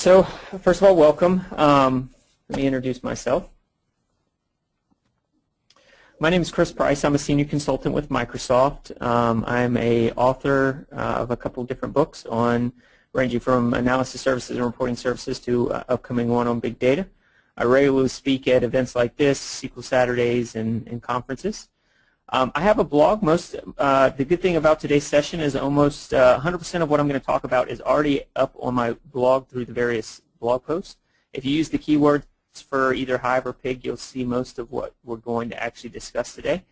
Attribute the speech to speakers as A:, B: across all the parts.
A: So first of all, welcome. Let me introduce myself. My name is Chris Price. I'm a senior consultant with Microsoft. I'm an author of a couple of different books on ranging from analysis services and reporting services to upcoming one on big data. I regularly speak at events like this, SQL Saturdays, and conferences. I have a blog. The good thing about today's session is almost 100% of what I'm going to talk about is already up on my blog through the various blog posts. If you use the keywords for either Hive or Pig, you'll see most of what we're going to actually discuss today.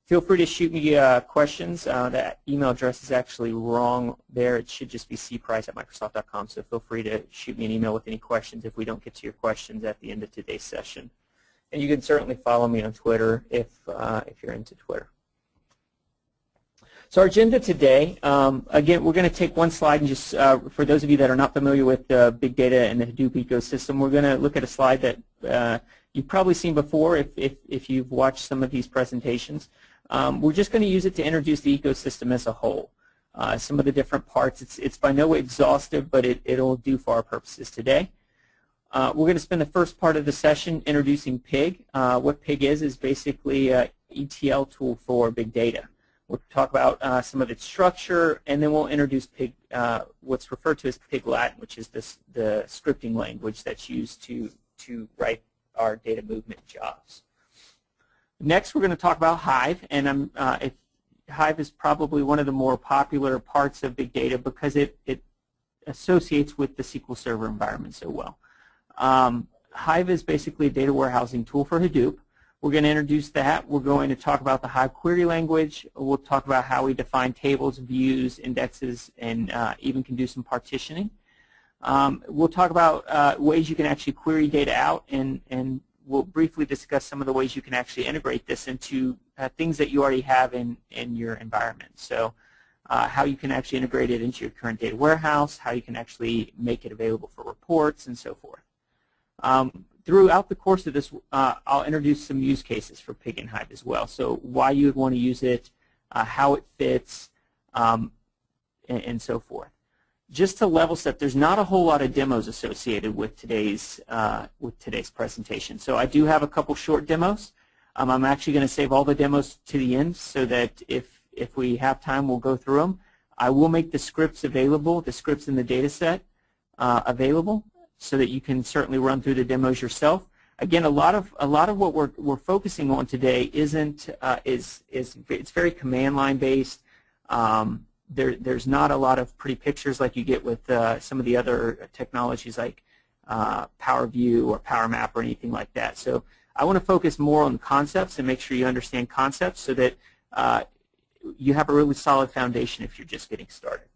A: Feel free to shoot me questions. That email address is actually wrong there. It should just be cprice@microsoft.com, so feel free to shoot me an email with any questions if we don't get to your questions at the end of today's session. And you can certainly follow me on Twitter if you're into Twitter. So our agenda today, again, we're going to take one slide and just, for those of you that are not familiar with big data and the Hadoop ecosystem, we're going to look at a slide that you've probably seen before if you've watched some of these presentations. We're just going to use it to introduce the ecosystem as a whole. Some of the different parts, it's by no way exhaustive, but it'll do for our purposes today. We're going to spend the first part of the session introducing Pig. What Pig is basically an ETL tool for big data. We'll talk about some of its structure, and then we'll introduce Pig, what's referred to as Pig Latin, which is the scripting language that's used to write our data movement jobs. Next, we're going to talk about Hive, and Hive is probably one of the more popular parts of big data because it associates with the SQL Server environment so well. Hive is basically a data warehousing tool for Hadoop. We're going to introduce that. We're going to talk about the Hive Query language. We'll talk about how we define tables, views, indexes, and even can do some partitioning. We'll talk about ways you can actually query data out, and we'll briefly discuss some of the ways you can actually integrate this into things that you already have in your environment. So how you can actually integrate it into your current data warehouse, how you can actually make it available for reports, and so forth. Throughout the course of this, I'll introduce some use cases for Pig and Hive as well. So why you would want to use it, how it fits, and so forth. Just to level set, there's not a whole lot of demos associated with today's presentation. So I do have a couple short demos. I'm actually going to save all the demos to the end so that if we have time, we'll go through them. I will make the scripts available, the scripts in the data set available, so that you can certainly run through the demos yourself. Again, a lot of what we're focusing on today it's very command line based. There's not a lot of pretty pictures like you get with some of the other technologies like Power View or Power Map or anything like that. So I want to focus more on concepts and make sure you understand concepts so that you have a really solid foundation if you're just getting started.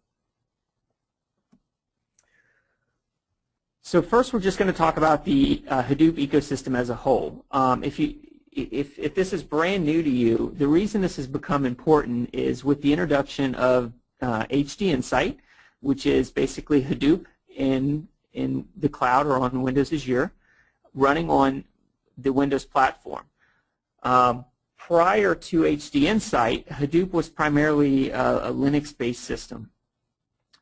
A: So first, we're just going to talk about the Hadoop ecosystem as a whole. If this is brand new to you, the reason this has become important is with the introduction of HD Insight, which is basically Hadoop in the cloud or on Windows Azure, running on the Windows platform. Prior to HD Insight, Hadoop was primarily a Linux-based system.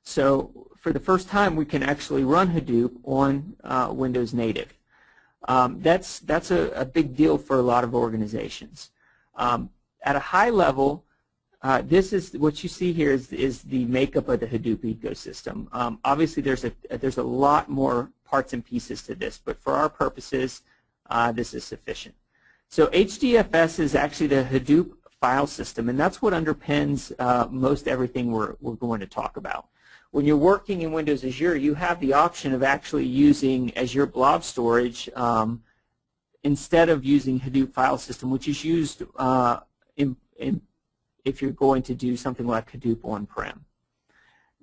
A: So for the first time, we can actually run Hadoop on Windows native. That's a big deal for a lot of organizations. At a high level, this is what you see here is the makeup of the Hadoop ecosystem. Obviously, there's a lot more parts and pieces to this, but for our purposes, this is sufficient. So HDFS is actually the Hadoop file system, and that's what underpins most everything we're going to talk about. When you're working in Windows Azure, you have the option of actually using Azure Blob Storage instead of using Hadoop file system, which is used if you're going to do something like Hadoop on-prem.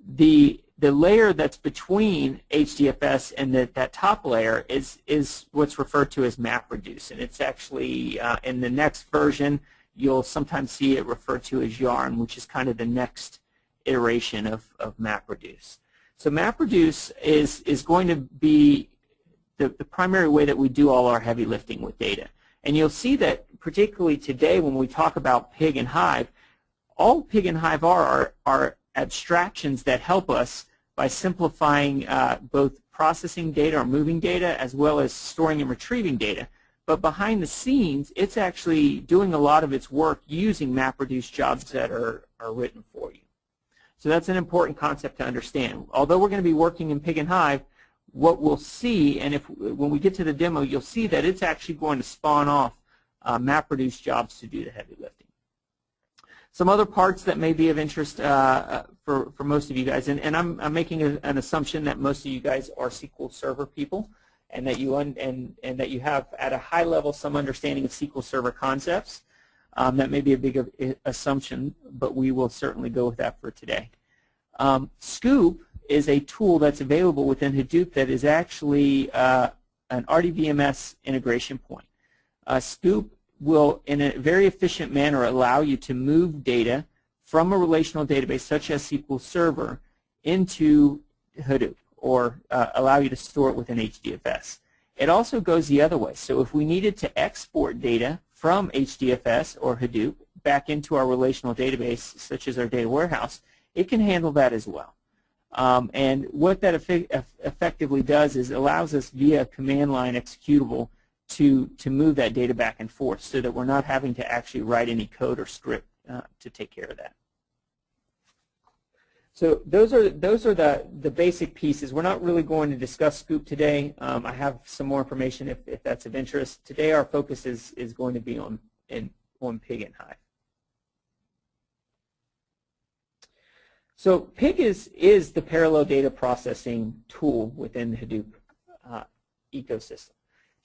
A: The layer that's between HDFS and that top layer is what's referred to as MapReduce, and it's actually in the next version you'll sometimes see it referred to as Yarn, which is kind of the next iteration of MapReduce. So MapReduce is going to be the primary way that we do all our heavy lifting with data. And you'll see that particularly today when we talk about Pig and Hive, all Pig and Hive are abstractions that help us by simplifying both processing data or moving data as well as storing and retrieving data. But behind the scenes, it's actually doing a lot of its work using MapReduce jobs that are written for you. So that's an important concept to understand. Although we're going to be working in Pig and Hive, what we'll see, and when we get to the demo, you'll see that it's actually going to spawn off MapReduce jobs to do the heavy lifting. Some other parts that may be of interest for most of you guys, and I'm making an assumption that most of you guys are SQL Server people, and that you and that you have at a high level some understanding of SQL Server concepts. That may be a big assumption, but we will certainly go with that for today. Scoop is a tool that's available within Hadoop that is actually an RDBMS integration point. Scoop will, in a very efficient manner, allow you to move data from a relational database such as SQL Server into Hadoop, or allow you to store it within HDFS. It also goes the other way. So if we needed to export data from HDFS or Hadoop back into our relational database, such as our data warehouse, it can handle that as well. And what that effectively does is allows us via command line executable to move that data back and forth so that we're not having to actually write any code or script to take care of that. So those are the basic pieces. We're not really going to discuss Scoop today. I have some more information if that's of interest. Today our focus is going to be on Pig and Hive. So Pig is the parallel data processing tool within the Hadoop ecosystem.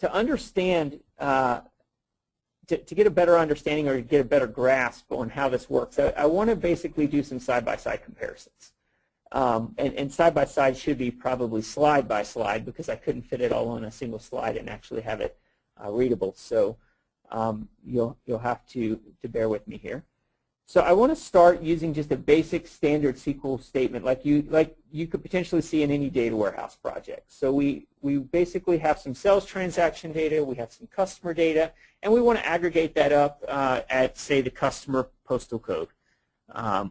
A: To understand, to get a better understanding or get a better grasp on how this works, I want to basically do some side-by-side comparisons. And side-by-side should be probably slide by slide because I couldn't fit it all on a single slide and actually have it readable. So you'll have to bear with me here. So I want to start using just a basic standard SQL statement like you could potentially see in any data warehouse project. So we basically have some sales transaction data, we have some customer data, and we want to aggregate that up at, say, the customer postal code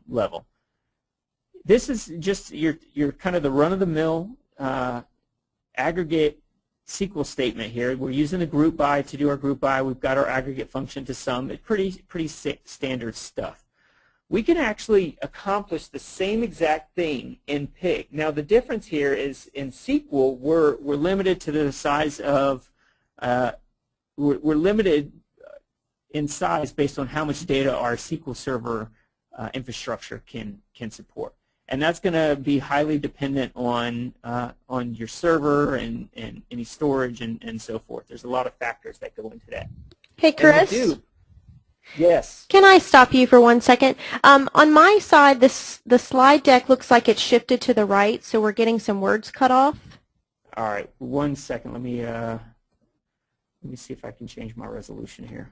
A: level. This is just your kind of the run-of-the-mill aggregate SQL statement here. We're using a group by to do our group by. We've got our aggregate function to sum. It's pretty standard stuff. We can actually accomplish the same exact thing in Pig. Now the difference here is in SQL we're limited to the size of we're limited in size based on how much data our SQL Server infrastructure can support, and that's going to be highly dependent on your server and any storage and so forth. There's a lot of factors that go into that.
B: Hey, Chris.
A: Yes.
B: Can I stop you for 1 second? On my side, the slide deck looks like it's shifted to the right, so we're getting some words cut off.
A: All right, 1 second. Let me see if I can change my resolution here.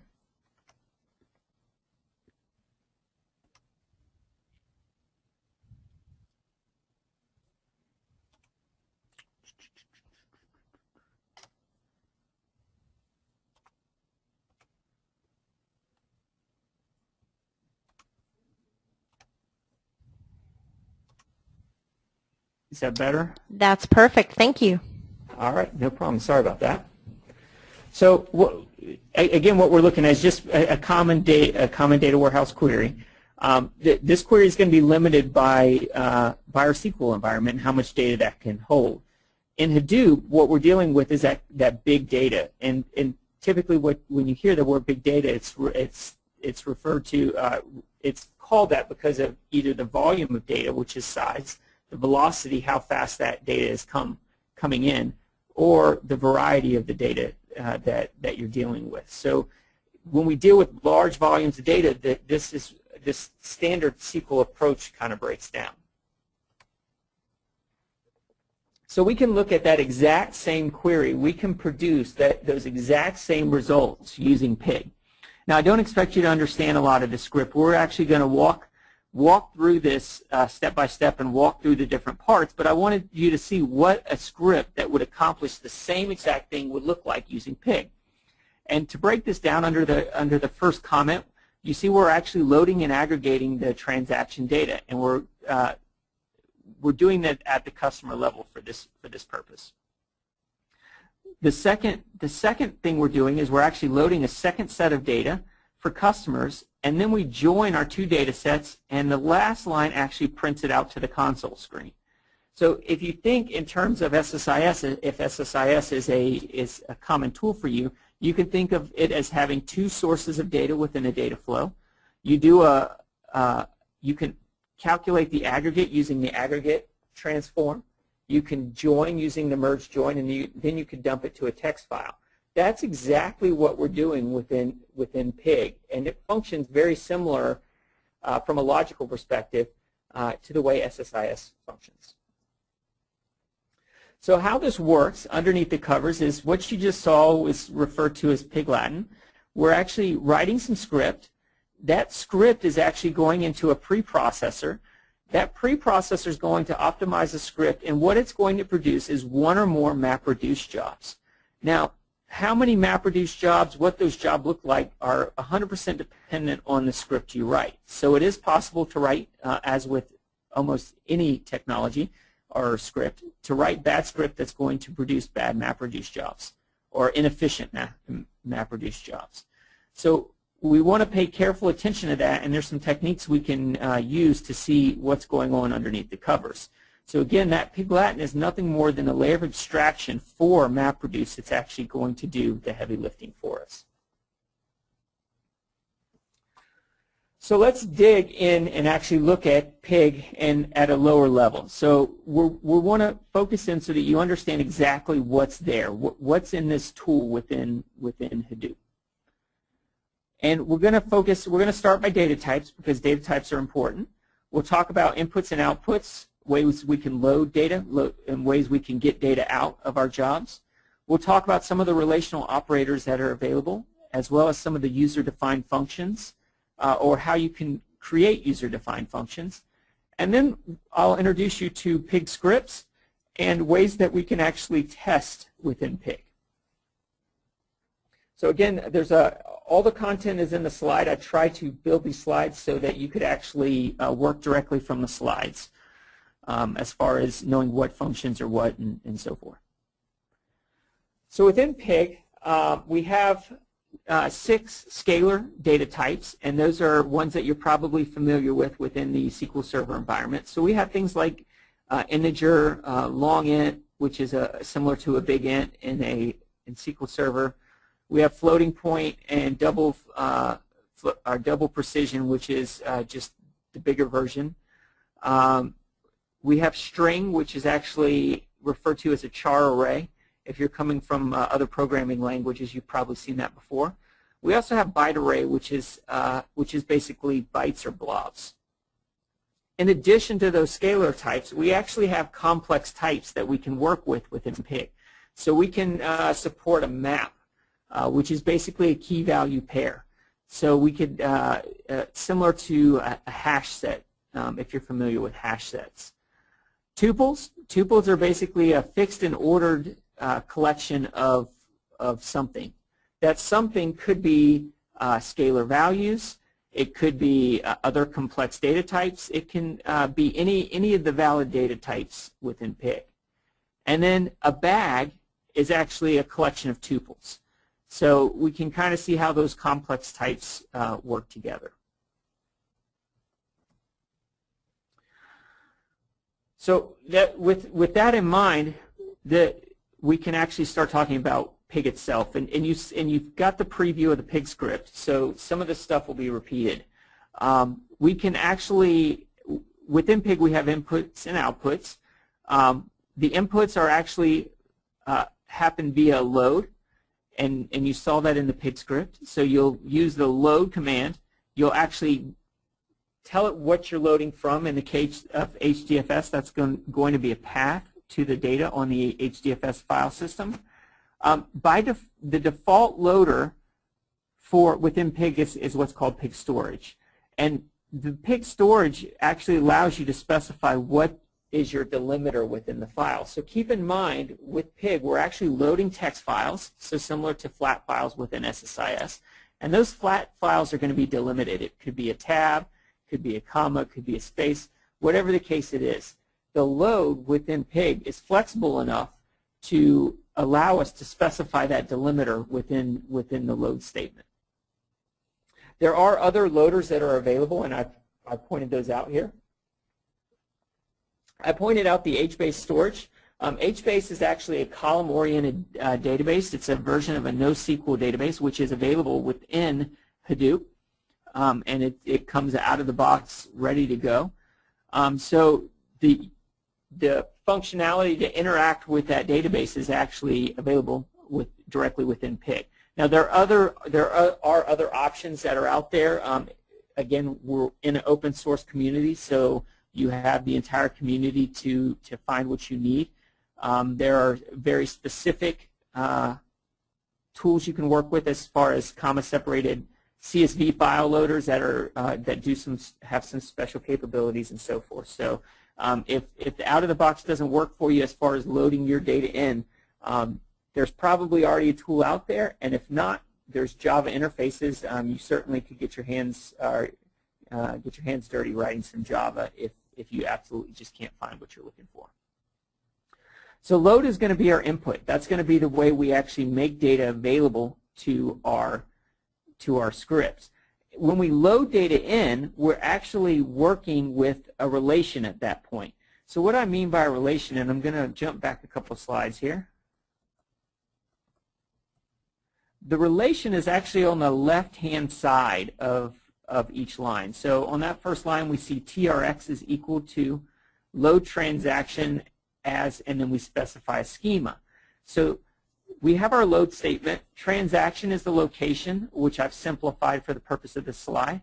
A: Is that better?
B: That's perfect. Thank you.
A: All right, no problem. Sorry about that. So again, what we're looking at is just a common data warehouse query. This query is going to be limited by our SQL environment and how much data that can hold. In Hadoop, what we're dealing with is that big data, and typically when you hear the word big data, it's referred to it's called that because of either the volume of data, which is size, the velocity, how fast that data is coming in, or the variety of the data that you're dealing with. So when we deal with large volumes of data, this standard SQL approach kind of breaks down. So we can look at that exact same query. We can produce those exact same results using Pig. Now, I don't expect you to understand a lot of the script. We're actually going to walk through this step by step and walk through the different parts, but I wanted you to see what a script that would accomplish the same exact thing would look like using Pig. And to break this down under the first comment, you see we're actually loading and aggregating the transaction data, and we're doing that at the customer level for this purpose. The second thing we're doing is we're actually loading a second set of data for customers, and then we join our two data sets, and the last line actually prints it out to the console screen. So if you think in terms of SSIS, if SSIS is a common tool for you, you can think of it as having two sources of data within a data flow. You can calculate the aggregate using the aggregate transform. You can join using the merge join, and then you can dump it to a text file. That's exactly what we're doing within Pig, and it functions very similar from a logical perspective to the way SSIS functions. So how this works underneath the covers is what you just saw was referred to as Pig Latin. We're actually writing some script. That script is actually going into a preprocessor. That preprocessor is going to optimize the script, and what it's going to produce is one or more MapReduce jobs. Now, how many MapReduce jobs, what those jobs look like, are 100% dependent on the script you write. So it is possible to write, as with almost any technology or script, to write bad script that's going to produce bad MapReduce jobs or inefficient MapReduce jobs. So we want to pay careful attention to that, and there's some techniques we can use to see what's going on underneath the covers. So again, that Pig Latin is nothing more than a layer of abstraction for MapReduce. It's actually going to do the heavy lifting for us. So let's dig in and actually look at Pig and at a lower level. So we want to focus in so that you understand exactly what's there, what's in this tool within Hadoop. And we're going to start by data types because data types are important. We'll talk about inputs and outputs, ways we can load data, and ways we can get data out of our jobs. We'll talk about some of the relational operators that are available, as well as some of the user-defined functions, or how you can create user-defined functions. And then I'll introduce you to Pig scripts and ways that we can actually test within Pig. So again, all the content is in the slide. I try to build these slides so that you could actually work directly from the slides as far as knowing what functions are what and so forth. So within Pig, we have 6 scalar data types, and those are ones that you're probably familiar with within the SQL Server environment. So we have things like integer, long int, which is similar to a big int in SQL Server. We have floating point and double precision, which is just the bigger version. We have string, which is actually referred to as a char array. If you're coming from other programming languages, you've probably seen that before. We also have byte array, which is basically bytes or blobs. In addition to those scalar types, we actually have complex types that we can work with within Pig. So we can support a map, which is basically a key value pair. So we could, similar to a hash set, if you're familiar with hash sets. Tuples are basically a fixed and ordered collection of something. That something could be scalar values. It could be other complex data types. It can be any of the valid data types within Pig. And then a bag is actually a collection of tuples. So we can kind of see how those complex types work together. So that, with that in mind, we can actually start talking about Pig itself. And you've got the preview of the Pig script, so some of this stuff will be repeated. We can actually, within Pig, we have inputs and outputs. The inputs are actually happen via load, and you saw that in the Pig script. So you'll use the load command. You'll actually tell it what you're loading from. In the case of HDFS, that's going to be a path to the data on the HDFS file system. The default loader within Pig is what's called Pig storage. And the Pig storage actually allows you to specify what is your delimiter within the file. So keep in mind, with Pig, we're actually loading text files, so similar to flat files within SSIS. And those flat files are going to be delimited. It could be a tab, could be a comma, could be a space, whatever the case it is. The load within Pig is flexible enough to allow us to specify that delimiter within the load statement. There are other loaders that are available, and I've pointed those out here. I pointed out the HBase storage. HBase is actually a column-oriented database. It's a version of a NoSQL database, which is available within Hadoop, and it comes out of the box ready to go. So the functionality to interact with that database is actually available directly within Pig. Now there are other options that are out there. Again, we're in an open source community, so you have the entire community to find what you need. There are very specific tools you can work with as far as comma-separated CSV file loaders that have some special capabilities and so forth. So if the out-of-the-box doesn't work for you as far as loading your data in, there's probably already a tool out there, and if not, there's Java interfaces. You certainly could get your hands dirty writing some Java if you absolutely just can't find what you're looking for. So load is going to be our input. That's going to be the way we actually make data available to our scripts. When we load data in, we're actually working with a relation at that point. So what I mean by a relation, and I'm going to jump back a couple slides here. The relation is actually on the left-hand side of each line. So on that first line, we see TRX is equal to load transaction as, and then we specify a schema. So we have our load statement. Transaction is the location, which I've simplified for the purpose of this slide.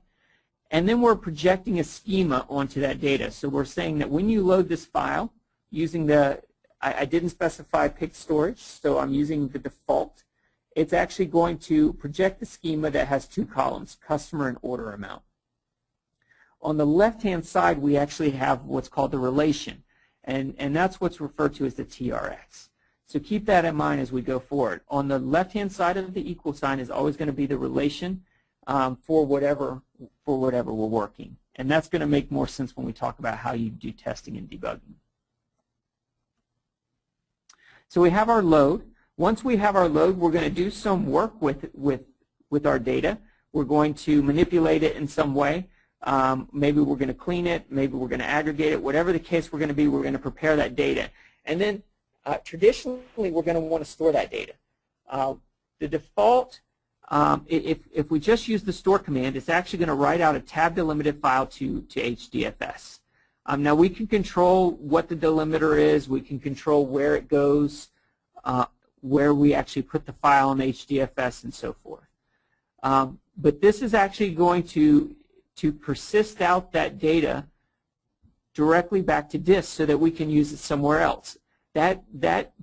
A: And then we're projecting a schema onto that data. So we're saying that when you load this file, using I didn't specify Pig storage, so I'm using the default. It's actually going to project the schema that has two columns, customer and order amount. On the left-hand side, we actually have what's called the relation, and that's what's referred to as the TRX. So keep that in mind as we go forward. On the left-hand side of the equal sign is always going to be the relation for whatever we're working, and that's going to make more sense when we talk about how you do testing and debugging. So we have our load. Once we have our load, we're going to do some work with our data. We're going to manipulate it in some way. Maybe we're going to clean it. Maybe we're going to aggregate it. Whatever the case we're going to be, we're going to prepare that data. And then traditionally, we're going to want to store that data. The default, if we just use the store command, it's actually going to write out a tab delimited file to HDFS. Now, we can control what the delimiter is. We can control where it goes, where we actually put the file in HDFS and so forth. But this is actually going to persist out that data directly back to disk so that we can use it somewhere else. That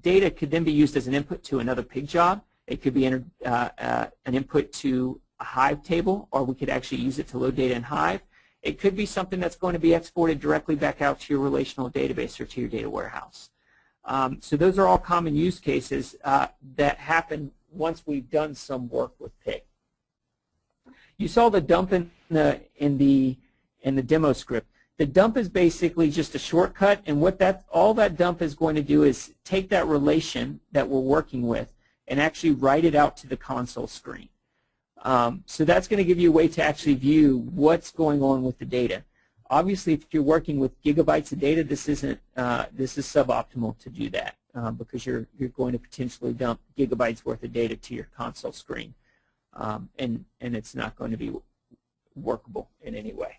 A: data could then be used as an input to another Pig job. It could be an input to a Hive table, or we could actually use it to load data in Hive. It could be something that's going to be exported directly back out to your relational database or to your data warehouse. So those are all common use cases that happen once we've done some work with Pig. You saw the dump in the demo script. The dump is basically just a shortcut, and what all that dump is going to do is take that relation that we're working with and actually write it out to the console screen. So that's going to give you a way to actually view what's going on with the data. Obviously, if you're working with gigabytes of data, this is suboptimal to do that because you're going to potentially dump gigabytes worth of data to your console screen, and it's not going to be workable in any way.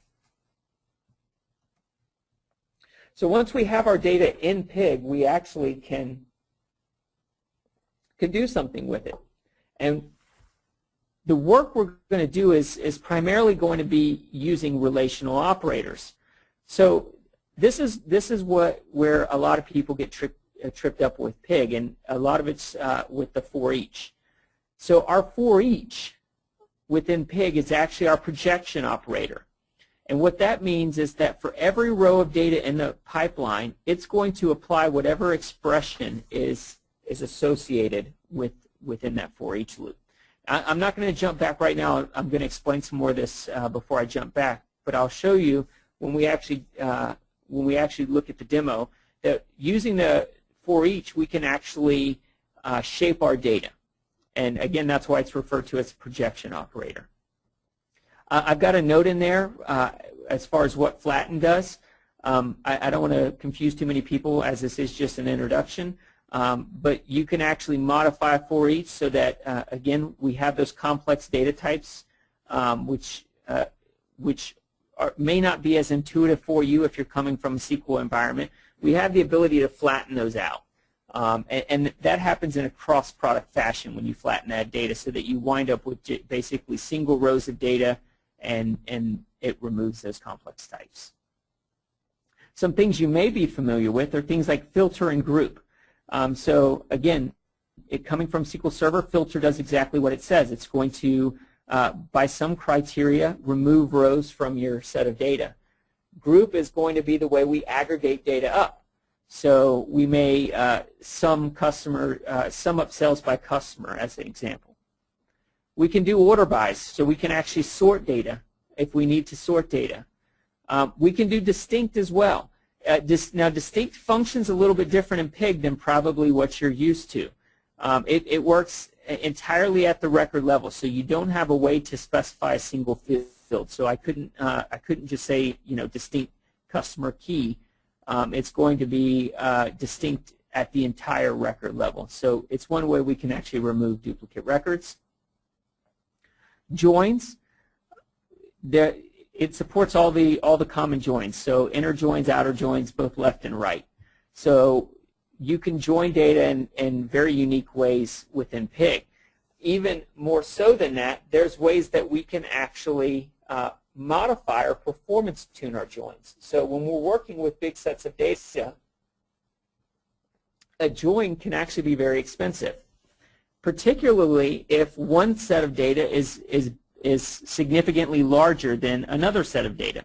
A: So once we have our data in Pig, we actually can do something with it, and the work we're going to do is primarily going to be using relational operators. So this is where a lot of people get tripped up with Pig, and a lot of it's with the for each. So our for each within Pig is actually our projection operator. And what that means is that for every row of data in the pipeline, it's going to apply whatever expression is associated within that for each loop. I'm not going to jump back right now. I'm going to explain some more of this before I jump back, but I'll show you when we actually look at the demo that using the for each, we can actually shape our data. And again, that's why it's referred to as a projection operator. I've got a note in there as far as what flatten does. I don't want to confuse too many people, as this is just an introduction, but you can actually modify for each so that, again, we have those complex data types which may not be as intuitive for you if you're coming from a SQL environment. We have the ability to flatten those out. And that happens in a cross-product fashion when you flatten that data, so that you wind up with basically single rows of data, and it removes those complex types. Some things you may be familiar with are things like filter and group. So again, coming from SQL Server, filter does exactly what it says. It's going to, by some criteria, remove rows from your set of data. Group is going to be the way we aggregate data up. So we may sum up cells by customer, as an example. We can do order bys, so we can actually sort data if we need to sort data. We can do distinct as well. Now, distinct functions a little bit different in Pig than probably what you're used to. It works entirely at the record level, so you don't have a way to specify a single field. So I couldn't just say, distinct customer key. It's going to be distinct at the entire record level. So it's one way we can actually remove duplicate records. Joins. It supports all the common joins, so inner joins, outer joins, both left and right. So you can join data in very unique ways within Pig. Even more so than that, there's ways that we can actually modify or performance tune our joins. So when we're working with big sets of data, a join can actually be very expensive, particularly if one set of data is significantly larger than another set of data,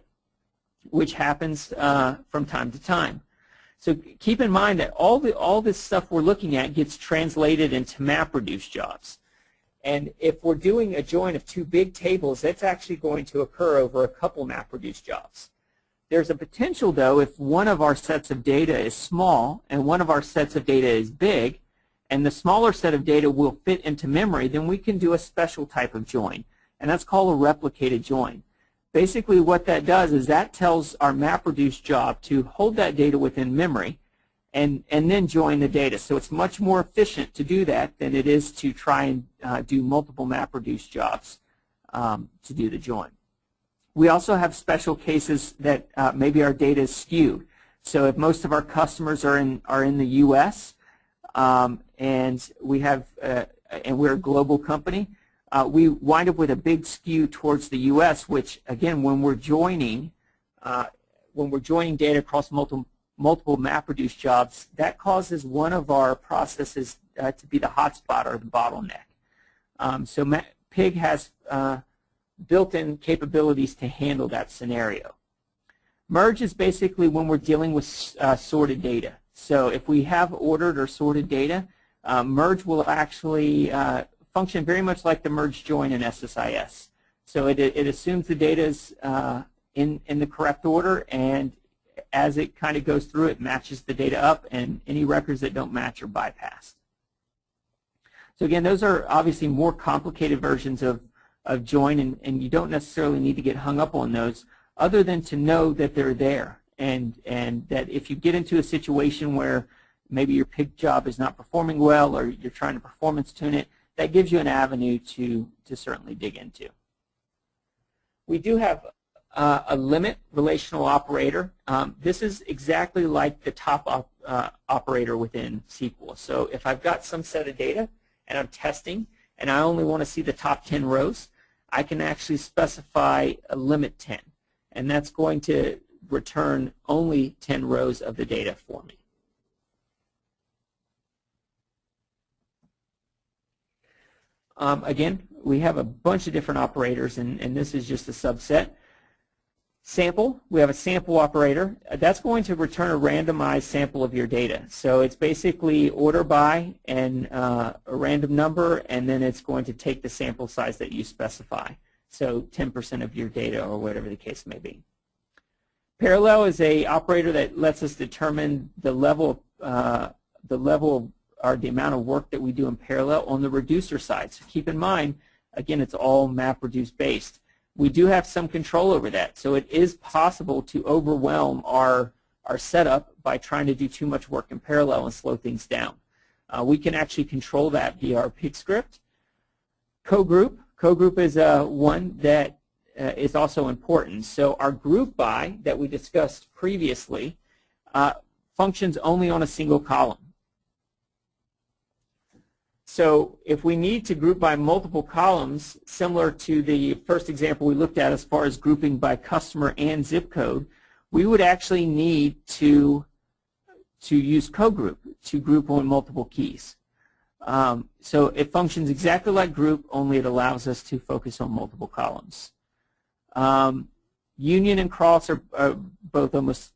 A: which happens from time to time. So keep in mind that all this stuff we're looking at gets translated into MapReduce jobs. And if we're doing a join of two big tables, that's actually going to occur over a couple MapReduce jobs. There's a potential, though, if one of our sets of data is small and one of our sets of data is big, and the smaller set of data will fit into memory, then we can do a special type of join. And that's called a replicated join. Basically what that does is that tells our MapReduce job to hold that data within memory and then join the data. So it's much more efficient to do that than it is to try and do multiple MapReduce jobs to do the join. We also have special cases that maybe our data is skewed. So if most of our customers are in the U.S. And we're a global company, we wind up with a big skew towards the U.S., which, again, when we're joining data across multiple MapReduce jobs, that causes one of our processes to be the hotspot or the bottleneck. So Pig has built-in capabilities to handle that scenario. Merge is basically when we're dealing with sorted data. So if we have ordered or sorted data, merge will actually function very much like the merge join in SSIS. So it assumes the data is in the correct order, and as it kind of goes through, it matches the data up, and any records that don't match are bypassed. So again, those are obviously more complicated versions of join, and you don't necessarily need to get hung up on those, other than to know that they're there, and that if you get into a situation where maybe your Pig job is not performing well, or you're trying to performance tune it, that gives you an avenue to certainly dig into. We do have a limit relational operator. This is exactly like the top operator within SQL. So if I've got some set of data and I'm testing and I only want to see the top 10 rows, I can actually specify a limit 10, and that's going to return only 10 rows of the data for me. Again, we have a bunch of different operators, and this is just a subset. Sample, we have a sample operator. That's going to return a randomized sample of your data. So it's basically order by and a random number, and then it's going to take the sample size that you specify. So 10% of your data, or whatever the case may be. Parallel is a operator that lets us determine the level of are the amount of work that we do in parallel on the reducer side. So keep in mind, again, it's all MapReduce based. We do have some control over that, so it is possible to overwhelm our setup by trying to do too much work in parallel and slow things down. We can actually control that via our pig script. Co-group is one that is also important. So our group by that we discussed previously functions only on a single column. So if we need to group by multiple columns, similar to the first example we looked at as far as grouping by customer and zip code, we would actually need to use co-group to group on multiple keys. So it functions exactly like group, only it allows us to focus on multiple columns. Union and cross are both almost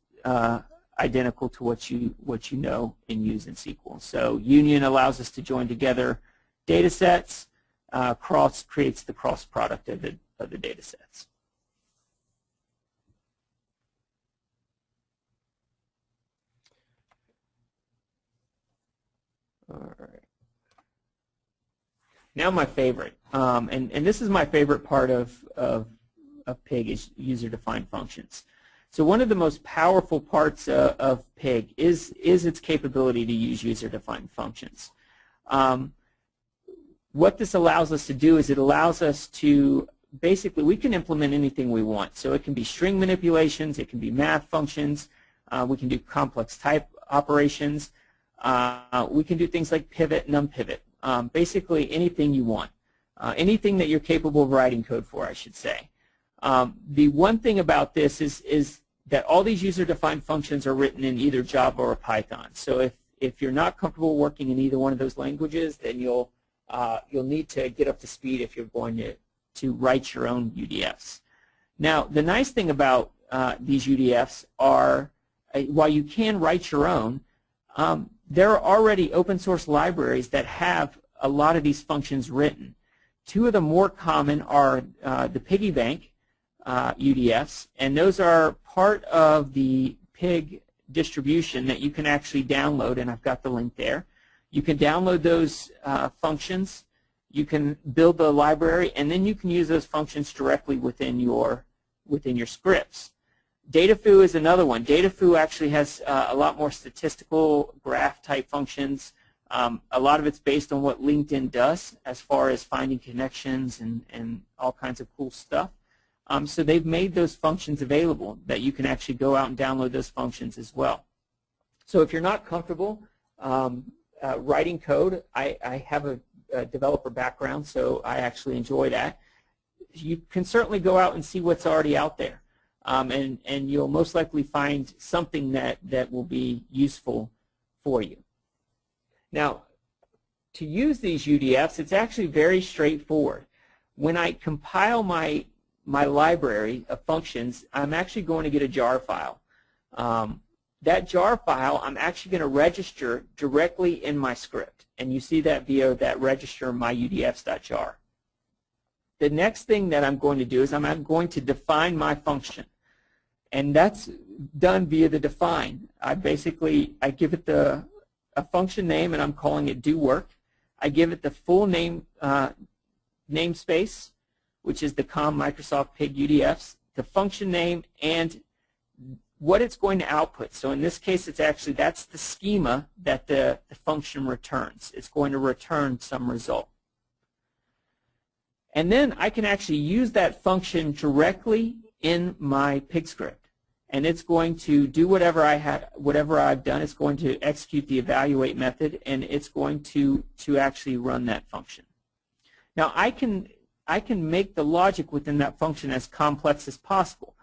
A: identical to what you know and use in SQL. So union allows us to join together data sets. Cross creates the cross product of the data sets. All right. Now my favorite, and this is my favorite part of Pig, is user-defined functions. So one of the most powerful parts of Pig is its capability to use user-defined functions. What this allows us to do is it allows us to basically, we can implement anything we want. So it can be string manipulations, it can be math functions, we can do complex type operations, we can do things like pivot and unpivot. Basically anything you want, anything that you're capable of writing code for, I should say. The one thing about this is that all these user-defined functions are written in either Java or Python. So if you're not comfortable working in either one of those languages, then you'll need to get up to speed if you're going to write your own UDFs. Now, the nice thing about these UDFs are, while you can write your own, there are already open source libraries that have a lot of these functions written. Two of the more common are the piggy bank UDFs, and those are part of the Pig distribution that you can actually download, and I've got the link there. You can download those functions, you can build the library, and then you can use those functions directly within your scripts. Datafoo is another one. Datafoo actually has a lot more statistical graph type functions. A lot of it's based on what LinkedIn does as far as finding connections and all kinds of cool stuff. So they've made those functions available that you can actually go out and download those functions as well. So if you're not comfortable writing code, I have a developer background, so I actually enjoy that. You can certainly go out and see what's already out there. And you'll most likely find something that will be useful for you. Now, to use these UDFs, it's actually very straightforward. When I compile my library of functions, I'm actually going to get a jar file. That jar file, I'm actually going to register directly in my script. And you see that via that register myudfs.jar. The next thing that I'm going to do is I'm going to define my function. And that's done via the define. I give it a function name, and I'm calling it do work. I give it the full name namespace, which is the com Microsoft Pig UDFs, the function name, and what it's going to output. So in this case, that's the schema that the function returns. It's going to return some result. And then I can actually use that function directly in my Pig script, and it's going to do whatever I've done. It's going to execute the evaluate method, and it's going to actually run that function. Now I can make the logic within that function as complex as possible.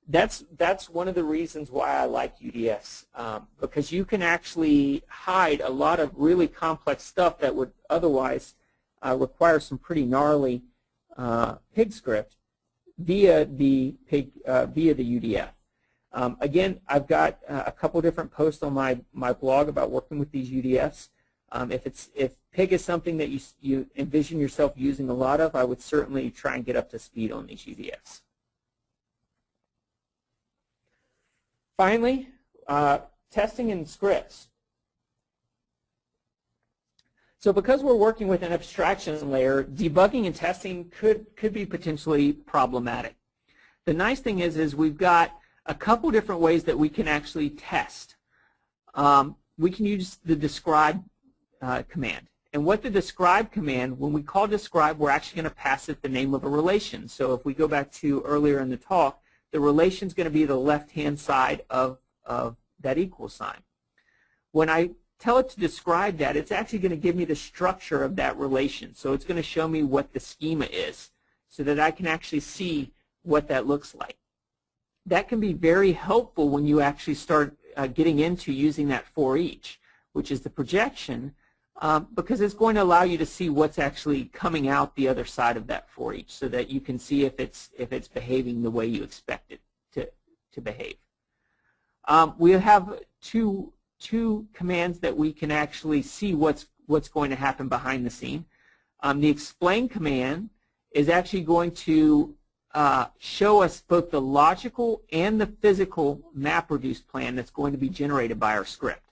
A: That's one of the reasons why I like UDFs, because you can actually hide a lot of really complex stuff that would otherwise require some pretty gnarly Pig script via the UDF. Again, I've got a couple different posts on my blog about working with these UDFs. If Pig is something that you envision yourself using a lot of, I would certainly try and get up to speed on these UDFs. Finally, testing in scripts. So because we're working with an abstraction layer, debugging and testing could be potentially problematic. The nice thing is we've got a couple different ways that we can actually test. We can use the describe command. And what the describe command, when we call describe, we're actually going to pass it the name of a relation. So if we go back to earlier in the talk, the relation is going to be the left-hand side of that equal sign. When I tell it to describe that, it's actually going to give me the structure of that relation. So it's going to show me what the schema is so that I can actually see what that looks like. That can be very helpful when you actually start getting into using that for each, which is the projection, because it's going to allow you to see what's actually coming out the other side of that for each, so that you can see if it's behaving the way you expect it to behave. We have two commands that we can actually see what's going to happen behind the scene. The explain command is actually going to show us both the logical and the physical MapReduce plan that's going to be generated by our script.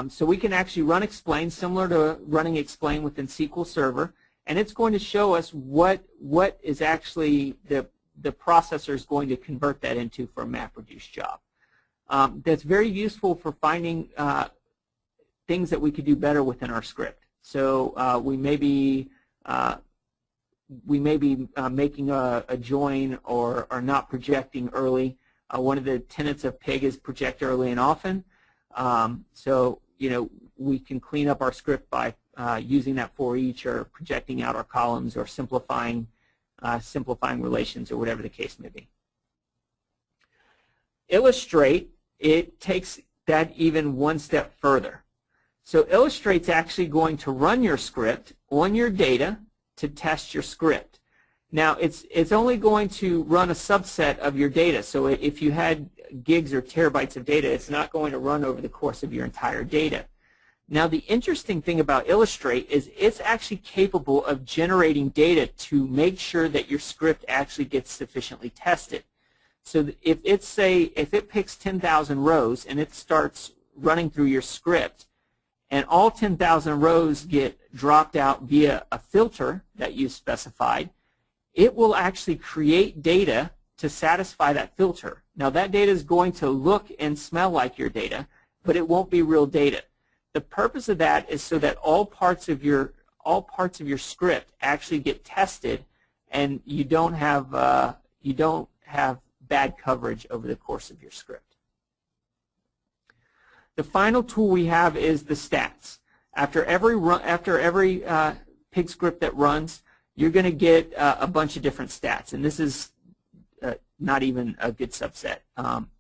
A: So we can actually run explain similar to running explain within SQL Server, and it's going to show us what is actually the processor is going to convert that into for a MapReduce job. That's very useful for finding things that we could do better within our script. So we may be making a join or not projecting early. One of the tenets of Pig is project early and often. So we can clean up our script by using that for each, or projecting out our columns, or simplifying relations, or whatever the case may be. Illustrate, it takes that even one step further. So Illustrate's actually going to run your script on your data to test your script. Now it's only going to run a subset of your data. So if you had gigs or terabytes of data, it's not going to run over the course of your entire data. Now the interesting thing about Illustrate is it's actually capable of generating data to make sure that your script actually gets sufficiently tested. So if it picks 10,000 rows and it starts running through your script, and all 10,000 rows get dropped out via a filter that you specified, it will actually create data to satisfy that filter. Now that data is going to look and smell like your data, but it won't be real data. The purpose of that is so that all parts of your script actually get tested, and you don't have bad coverage over the course of your script. The final tool we have is the stats. After every Pig script that runs, you're going to get a bunch of different stats, and this is not even a good subset.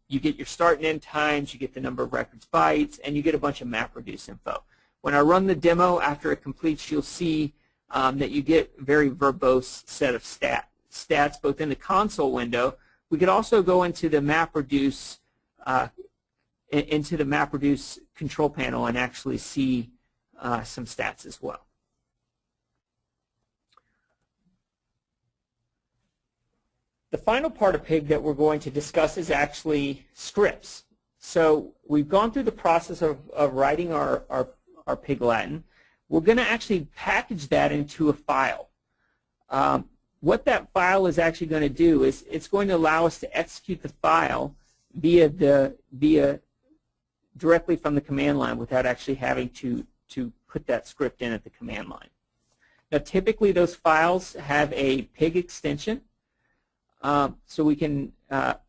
A: You get your start and end times, you get the number of records bytes, and you get a bunch of MapReduce info. When I run the demo, after it completes, you'll see that you get a very verbose set of stats both in the console window. We could also go into the MapReduce control panel and actually see some stats as well. The final part of Pig that we're going to discuss is actually scripts. So we've gone through the process of writing our Pig Latin. We're going to actually package that into a file. What that file is actually going to do is it's going to allow us to execute the file via directly from the command line without actually having to put that script in at the command line. Now typically those files have a Pig extension, so we can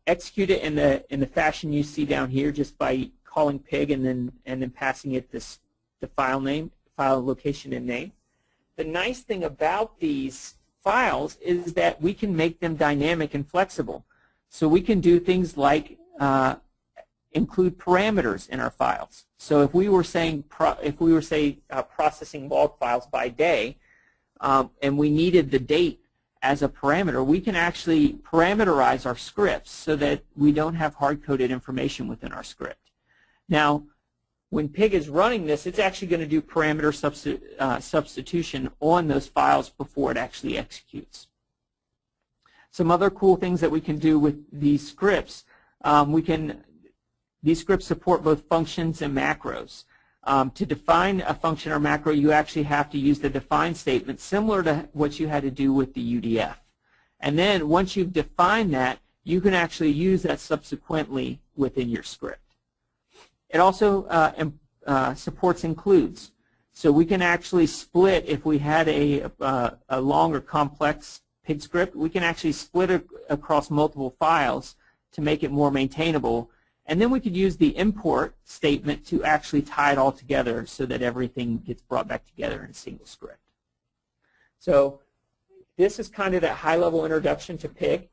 A: execute it in the fashion you see down here just by calling Pig and then passing it the file name, file location, and name. The nice thing about these files is that we can make them dynamic and flexible. So we can do things like include parameters in our files. So if we were processing log files by day, and we needed the date as a parameter, we can actually parameterize our scripts so that we don't have hard-coded information within our script. Now, when Pig is running this, it's actually going to do parameter substitution on those files before it actually executes. Some other cool things that we can do with these scripts, these scripts support both functions and macros. To define a function or macro, you actually have to use the define statement, similar to what you had to do with the UDF. And then once you've defined that, you can actually use that subsequently within your script. It also supports includes. So we can actually split, if we had a long or complex Pig script, we can actually split it across multiple files to make it more maintainable. And then we could use the import statement to actually tie it all together so that everything gets brought back together in a single script. So this is kind of that high-level introduction to Pig.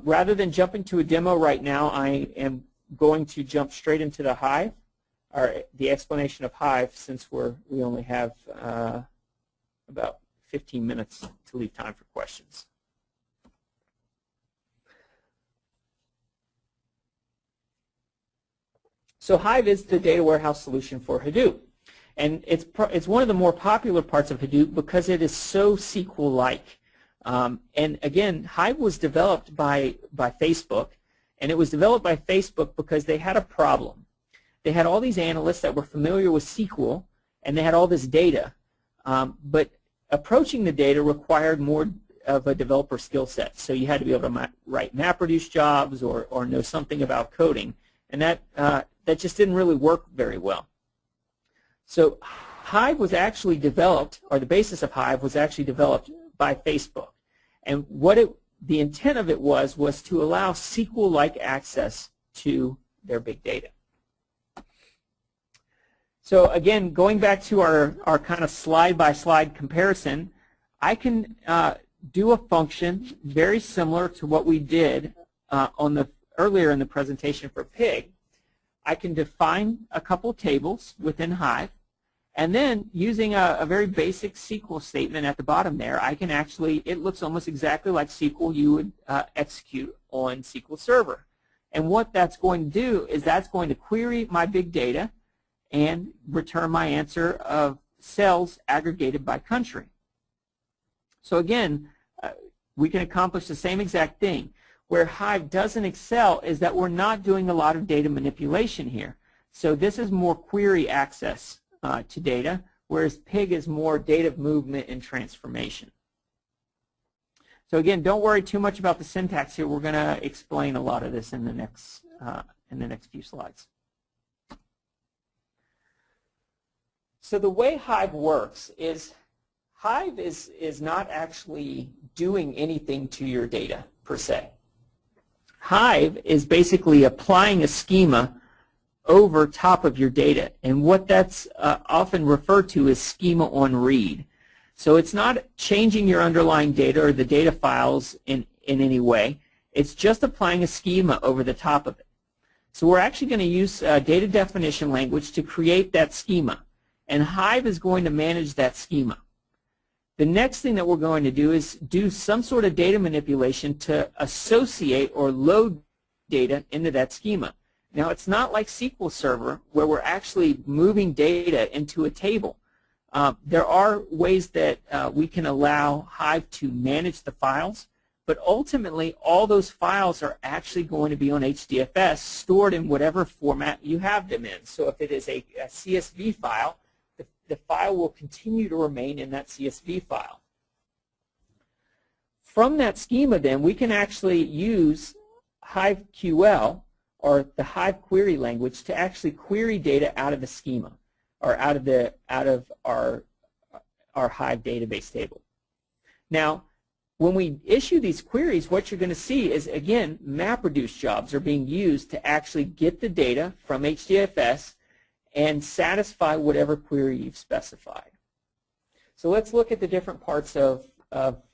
A: Rather than jumping to a demo right now, I am going to jump straight into the Hive, or the explanation of Hive, since we only have about 15 minutes to leave time for questions. So Hive is the data warehouse solution for Hadoop. And it's one of the more popular parts of Hadoop because it is so SQL-like. And again, Hive was developed by Facebook, and it was developed by Facebook because they had a problem. They had all these analysts that were familiar with SQL, and they had all this data. But approaching the data required more of a developer skill set. So you had to be able to write MapReduce jobs or know something about coding. And that just didn't really work very well. So Hive was actually developed, or the basis of Hive was actually developed by Facebook. And the intent of it was to allow SQL-like access to their big data. So again, going back to our kind of slide-by-slide comparison, I can do a function very similar to what we did earlier in the presentation for Pig. I can define a couple tables within Hive, and then using a very basic SQL statement at the bottom there, I can actually, it looks almost exactly like SQL you would execute on SQL Server. And what that's going to do is that's going to query my big data and return my answer of cells aggregated by country. So again, we can accomplish the same exact thing. Where Hive doesn't excel is that we're not doing a lot of data manipulation here. So this is more query access to data, whereas Pig is more data movement and transformation. So again, don't worry too much about the syntax here. We're going to explain a lot of this in the next few slides. So the way Hive works is Hive is not actually doing anything to your data per se. Hive is basically applying a schema over top of your data, and what that's often referred to as schema on read. So it's not changing your underlying data or the data files in any way. It's just applying a schema over the top of it. So we're actually going to use data definition language to create that schema, and Hive is going to manage that schema. The next thing that we're going to do is do some sort of data manipulation to associate or load data into that schema. Now, it's not like SQL Server where we're actually moving data into a table. There are ways that we can allow Hive to manage the files, but ultimately all those files are actually going to be on HDFS stored in whatever format you have them in. So if it is a CSV file, the file will continue to remain in that CSV file. From that schema then, we can actually use HiveQL, or the Hive Query language, to actually query data out of the schema, or out of our Hive database table. Now, when we issue these queries, what you're going to see is, again, MapReduce jobs are being used to actually get the data from HDFS and satisfy whatever query you've specified. So let's look at the different parts of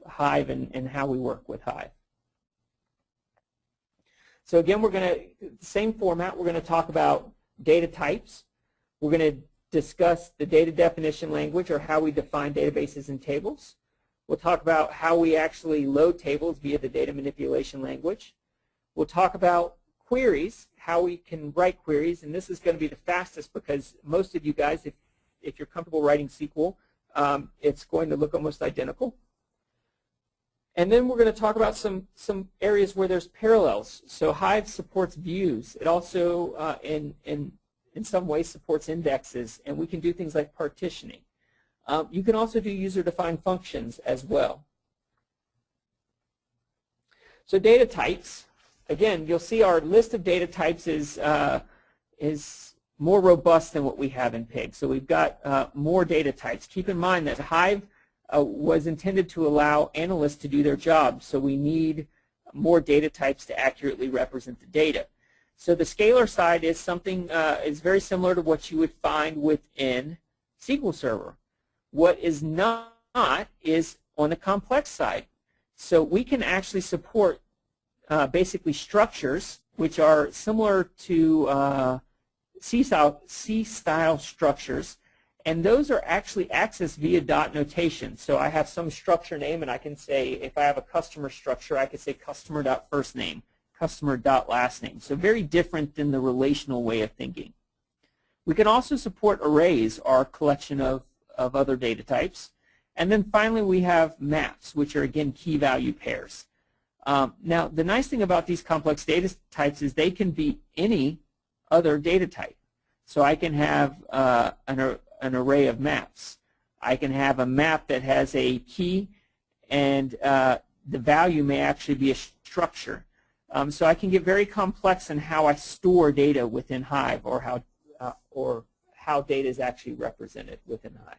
A: Hive and how we work with Hive. So again, we're going to, same format, we're going to talk about data types. We're going to discuss the data definition language, or how we define databases and tables. We'll talk about how we actually load tables via the data manipulation language. We'll talk about queries, how we can write queries, and this is going to be the fastest because most of you guys, if you're comfortable writing SQL, it's going to look almost identical. And then we're going to talk about some areas where there's parallels. So Hive supports views. It also, in in some way supports indexes, and we can do things like partitioning. You can also do user-defined functions as well. So data types, again, you'll see our list of data types is more robust than what we have in Pig. So we've got more data types. Keep in mind that Hive was intended to allow analysts to do their job, so we need more data types to accurately represent the data. So the scalar side is something is very similar to what you would find within SQL Server. What is not is on the complex side. So we can actually support basically structures which are similar to C-style structures, and those are actually accessed via dot notation. So I have some structure name, and I can say, if I have a customer structure, I could say customer.firstname, customer.lastname. So very different than the relational way of thinking. We can also support arrays, our collection of other data types. And then finally we have maps, which are again key value pairs. Now the nice thing about these complex data types is they can be any other data type. So I can have an array of maps. I can have a map that has a key, and the value may actually be a structure. So I can get very complex in how I store data within Hive, or how data is actually represented within Hive.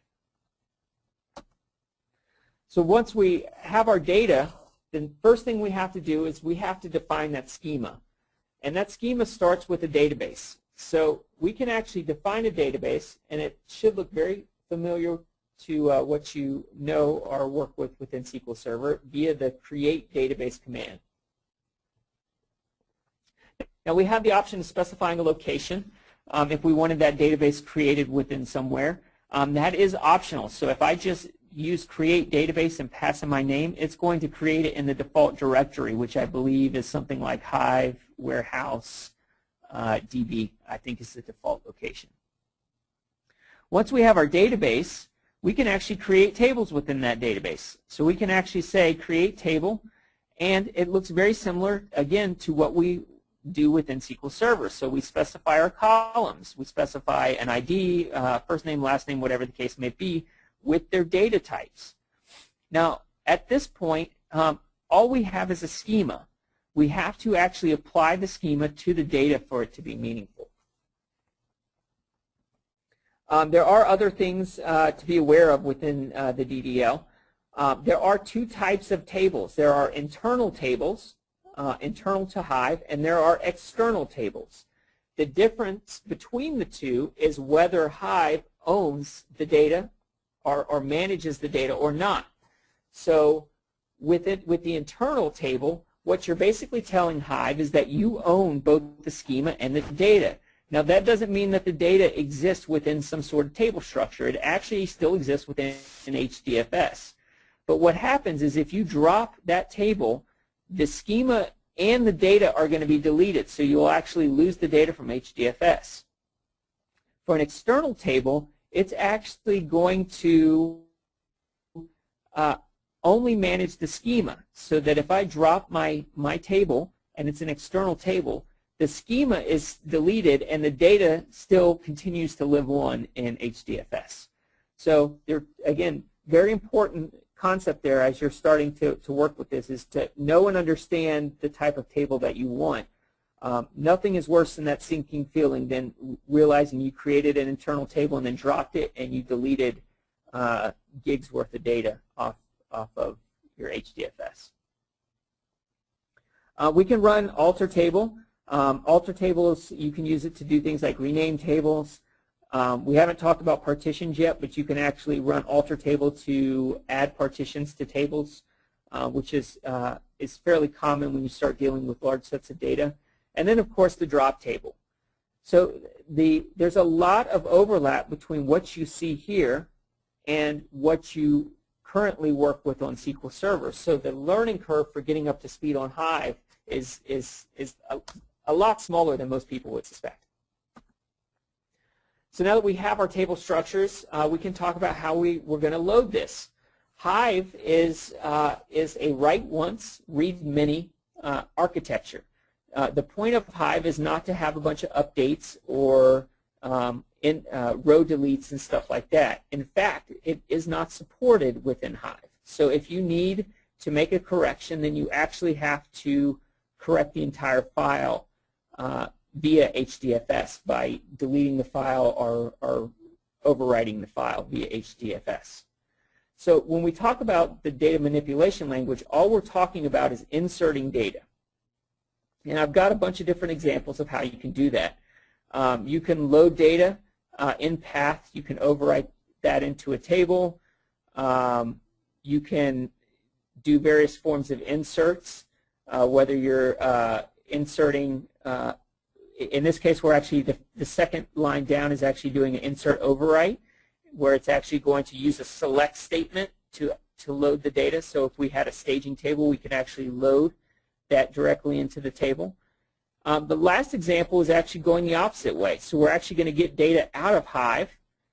A: So once we have our data, the first thing we have to do is we have to define that schema. And that schema starts with a database. So we can actually define a database, and it should look very familiar to what you know or work with within SQL Server via the create database command. Now we have the option of specifying a location if we wanted that database created within somewhere. That is optional. So if I just use create database and pass in my name, it's going to create it in the default directory, which I believe is something like Hive, Warehouse, DB, I think is the default location. Once we have our database, we can actually create tables within that database. So we can actually say create table, and it looks very similar, again, to what we do within SQL Server. So we specify our columns. We specify an ID, first name, last name, whatever the case may be, with their data types. Now, at this point, all we have is a schema. We have to actually apply the schema to the data for it to be meaningful. There are other things to be aware of within the DDL. There are two types of tables. There are internal tables, internal to Hive, and there are external tables. The difference between the two is whether Hive owns the data or manages the data or not. So with the internal table, what you're basically telling Hive is that you own both the schema and the data. Now that doesn't mean that the data exists within some sort of table structure. It actually still exists within an HDFS. But what happens is if you drop that table, the schema and the data are going to be deleted, so you'll actually lose the data from HDFS. For an external table, it's actually going to only manage the schema, so that if I drop my table and it's an external table, the schema is deleted and the data still continues to live on in HDFS. So there, again, very important concept there as you're starting to work with this is to know and understand the type of table that you want. Nothing is worse than that sinking feeling than realizing you created an internal table and then dropped it and you deleted gigs worth of data off of your HDFS. We can run alter table. Alter tables, you can use it to do things like rename tables. We haven't talked about partitions yet, but you can actually run alter table to add partitions to tables, which is fairly common when you start dealing with large sets of data. And then, of course, the drop table. So there's a lot of overlap between what you see here and what you currently work with on SQL Server. So the learning curve for getting up to speed on Hive is a lot smaller than most people would suspect. So now that we have our table structures, we can talk about how we're going to load this. Hive is a write once, read many architecture. The point of Hive is not to have a bunch of updates or in row deletes and stuff like that. In fact, it is not supported within Hive. So if you need to make a correction, then you actually have to correct the entire file via HDFS by deleting the file or overwriting the file via HDFS. So when we talk about the data manipulation language, all we're talking about is inserting data. And I've got a bunch of different examples of how you can do that. You can load data in path. You can overwrite that into a table. You can do various forms of inserts, whether you're inserting, in this case we're actually, the second line down is actually doing an insert overwrite, where it's actually going to use a select statement to load the data. So if we had a staging table, we could actually load that directly into the table. The last example is actually going the opposite way. So we're actually going to get data out of Hive,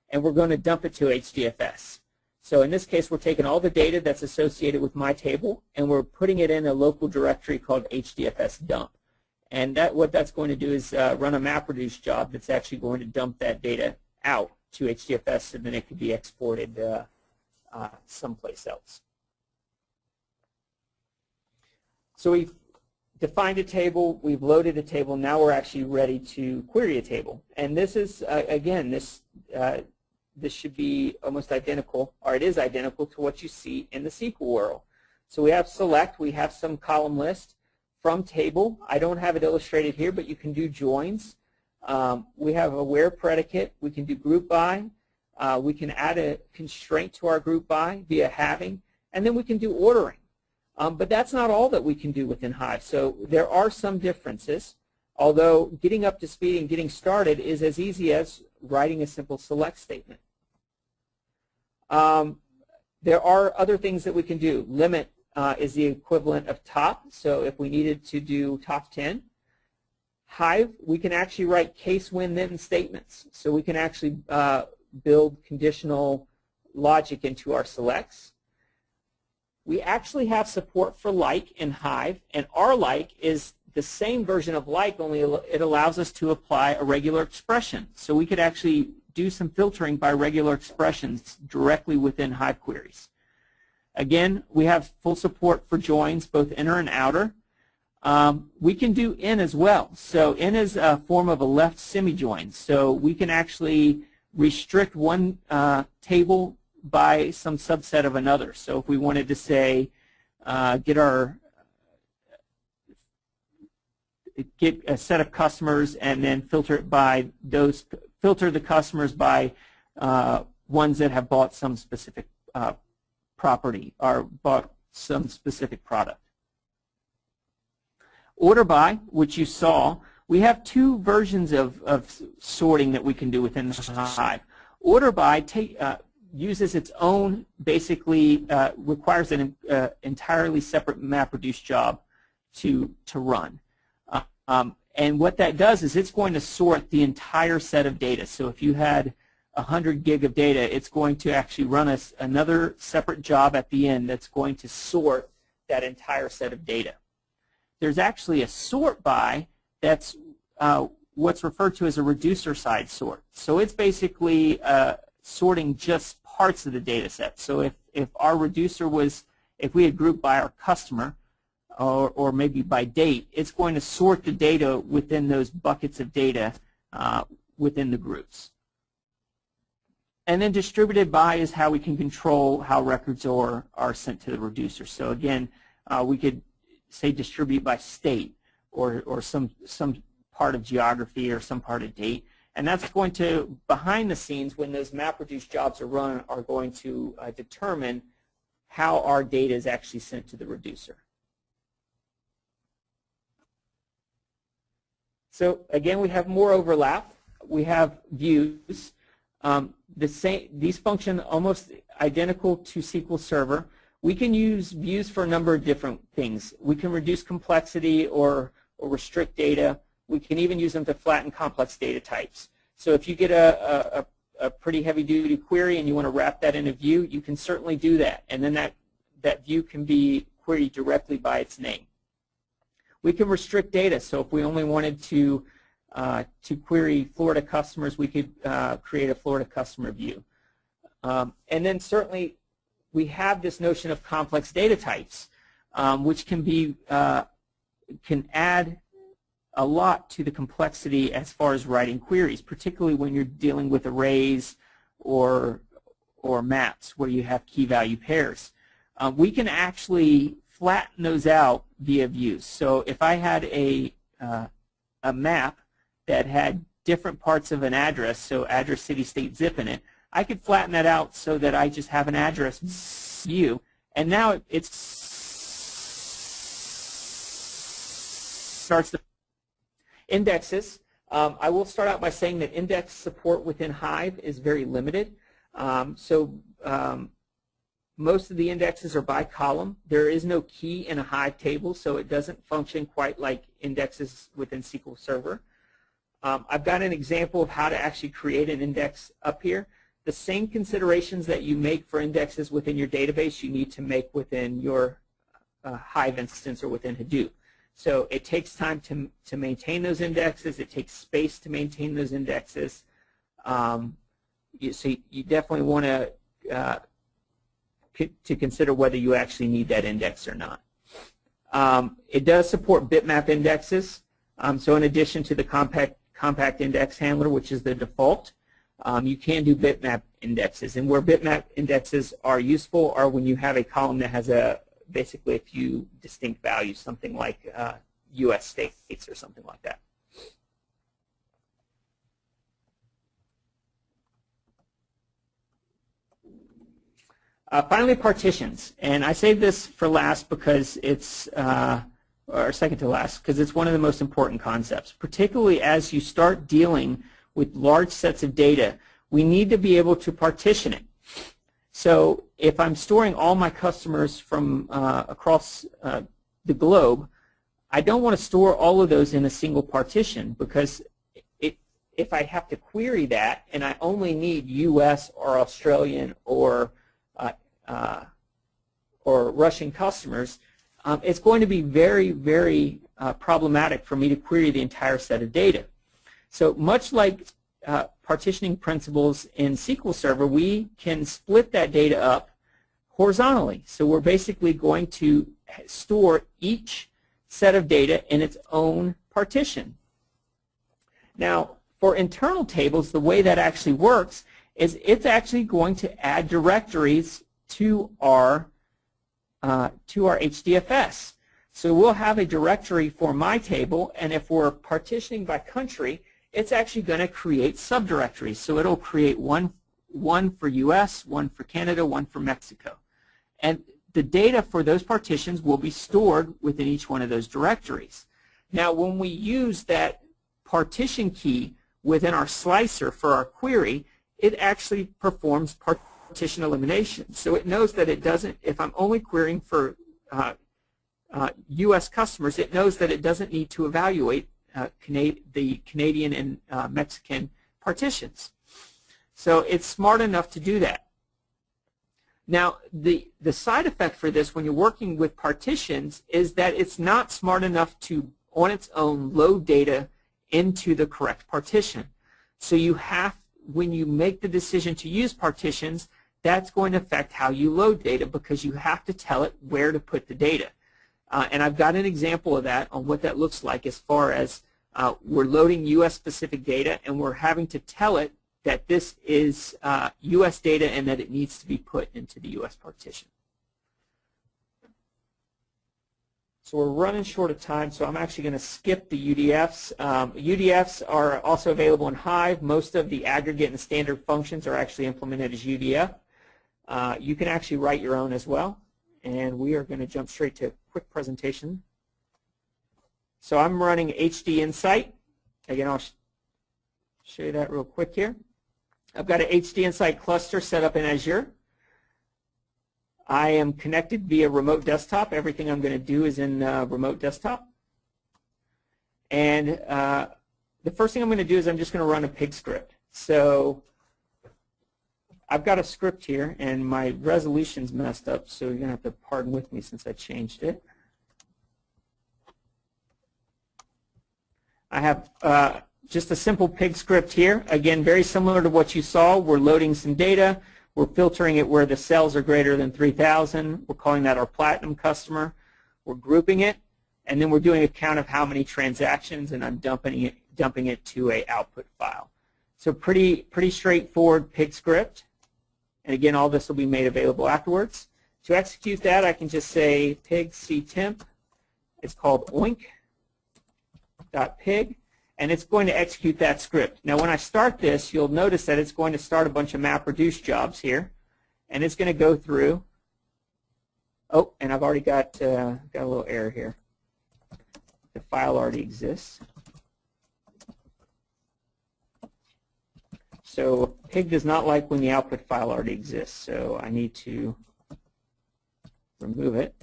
A: and we're going to dump it to HDFS. So in this case, we're taking all the data that's associated with my table, and we're putting it in a local directory called HDFS dump. And what that's going to do is run a MapReduce job that's actually going to dump that data out to HDFS, and then it could be exported someplace else. So we've defined a table, we've loaded a table, now we're actually ready to query a table. And this is, again, this should be almost identical, or it is identical to what you see in the SQL world. So we have select, we have some column list from table. I don't have it illustrated here, but you can do joins. We have a where predicate, we can do group by, we can add a constraint to our group by via having, and then we can do ordering. But that's not all that we can do within Hive. So there are some differences, although getting up to speed and getting started is as easy as writing a simple select statement. There are other things that we can do. Limit is the equivalent of top, so if we needed to do top 10. Hive, we can actually write case when then statements. So we can actually build conditional logic into our selects. We actually have support for like in Hive, and our like is the same version of like, only it allows us to apply a regular expression. So we could actually do some filtering by regular expressions directly within Hive queries. Again, we have full support for joins, both inner and outer. We can do in as well. So in is a form of a left semi-join. So we can actually restrict one table by some subset of another. So if we wanted to say get a set of customers and then filter it by those, filter the customers by ones that have bought some specific property or bought some specific product. Order by, which you saw, we have two versions of sorting that we can do within Hive. Order by uses its own, basically requires an entirely separate MapReduce job to run. And what that does is it's going to sort the entire set of data. So if you had 100 gig of data, it's going to actually run another separate job at the end that's going to sort that entire set of data. There's actually a sort by that's what's referred to as a reducer side sort. So it's basically sorting just parts of the data set. So if our reducer was, if we had grouped by our customer or maybe by date, it's going to sort the data within those buckets of data within the groups. And then distributed by is how we can control how records are sent to the reducer. So again, we could say distribute by state or some part of geography or some part of date. And that's going to, behind the scenes, when those MapReduce jobs are run, are going to determine how our data is actually sent to the reducer. So again, we have more overlap. We have views. These function almost identical to SQL Server. We can use views for a number of different things. We can reduce complexity or restrict data. We can even use them to flatten complex data types. So if you get a pretty heavy-duty query and you want to wrap that in a view, you can certainly do that. And then that view can be queried directly by its name. We can restrict data. So if we only wanted to to query Florida customers, we could create a Florida customer view. And then certainly we have this notion of complex data types, which can add a lot to the complexity as far as writing queries, particularly when you're dealing with arrays or maps where you have key value pairs. We can actually flatten those out via views. So if I had a map that had different parts of an address, so address, city, state, zip in it, I could flatten that out so that I just have an address view, and now it starts to indexes. I will start out by saying that index support within Hive is very limited. Most of the indexes are by column. There is no key in a Hive table, so it doesn't function quite like indexes within SQL Server. I've got an example of how to actually create an index up here. The same considerations that you make for indexes within your database, you need to make within your Hive instance or within Hadoop. So it takes time to maintain those indexes. It takes space to maintain those indexes. So you definitely want to consider whether you actually need that index or not. It does support bitmap indexes. So in addition to the compact index handler, which is the default, you can do bitmap indexes. And where bitmap indexes are useful are when you have a column that has basically a few distinct values, something like U.S. states or something like that. Finally, partitions. And I saved this for last because it's, or second to last, because it's one of the most important concepts. Particularly as you start dealing with large sets of data, we need to be able to partition it. So if I'm storing all my customers from across the globe, I don't want to store all of those in a single partition, because if I have to query that and I only need U.S. or Australian or Russian customers, it's going to be very, very problematic for me to query the entire set of data. So much like partitioning principles in SQL Server, we can split that data up horizontally. So we're basically going to store each set of data in its own partition. Now, for internal tables, the way that actually works is it's actually going to add directories to our HDFS. So we'll have a directory for my table, and if we're partitioning by country, it's actually going to create subdirectories. So it'll create one for US, one for Canada, one for Mexico. And the data for those partitions will be stored within each one of those directories. Now, when we use that partition key within our slicer for our query, it actually performs partition elimination. So it knows that it doesn't, if I'm only querying for U.S. customers, it knows that it doesn't need to evaluate the Canadian and Mexican partitions. So it's smart enough to do that. Now, the side effect for this when you're working with partitions is that it's not smart enough to, on its own, load data into the correct partition. So you have, when you make the decision to use partitions, that's going to affect how you load data, because you have to tell it where to put the data. And I've got an example of that on what that looks like as far as we're loading U.S.-specific data, and we're having to tell it that this is U.S. data and that it needs to be put into the U.S. partition. So we're running short of time, so I'm actually going to skip the UDFs. UDFs are also available in Hive. Most of the aggregate and standard functions are actually implemented as UDF. You can actually write your own as well. And we are going to jump straight to a quick presentation. So I'm running HD Insight. Again, I'll show you that real quick here. I've got an HD Insight cluster set up in Azure. I am connected via remote desktop. Everything I'm going to do is in remote desktop. And the first thing I'm going to do is I'm just going to run a pig script. So I've got a script here, and my resolution's messed up, so you're going to have to pardon with me since I changed it. I have just a simple pig script here. Again, very similar to what you saw. We're loading some data. We're filtering it where the cells are greater than 3,000. We're calling that our platinum customer. We're grouping it, and then we're doing a count of how many transactions, and I'm dumping it to a output file. So pretty straightforward pig script. And again, all this will be made available afterwards. To execute that, I can just say pig ctemp. It's called oink.pig, and it's going to execute that script. Now, when I start this, you'll notice that it's going to start a bunch of MapReduce jobs here, and it's going to go through. Oh, and I've already got a little error here. The file already exists. So pig does not like when the output file already exists, so I need to remove it.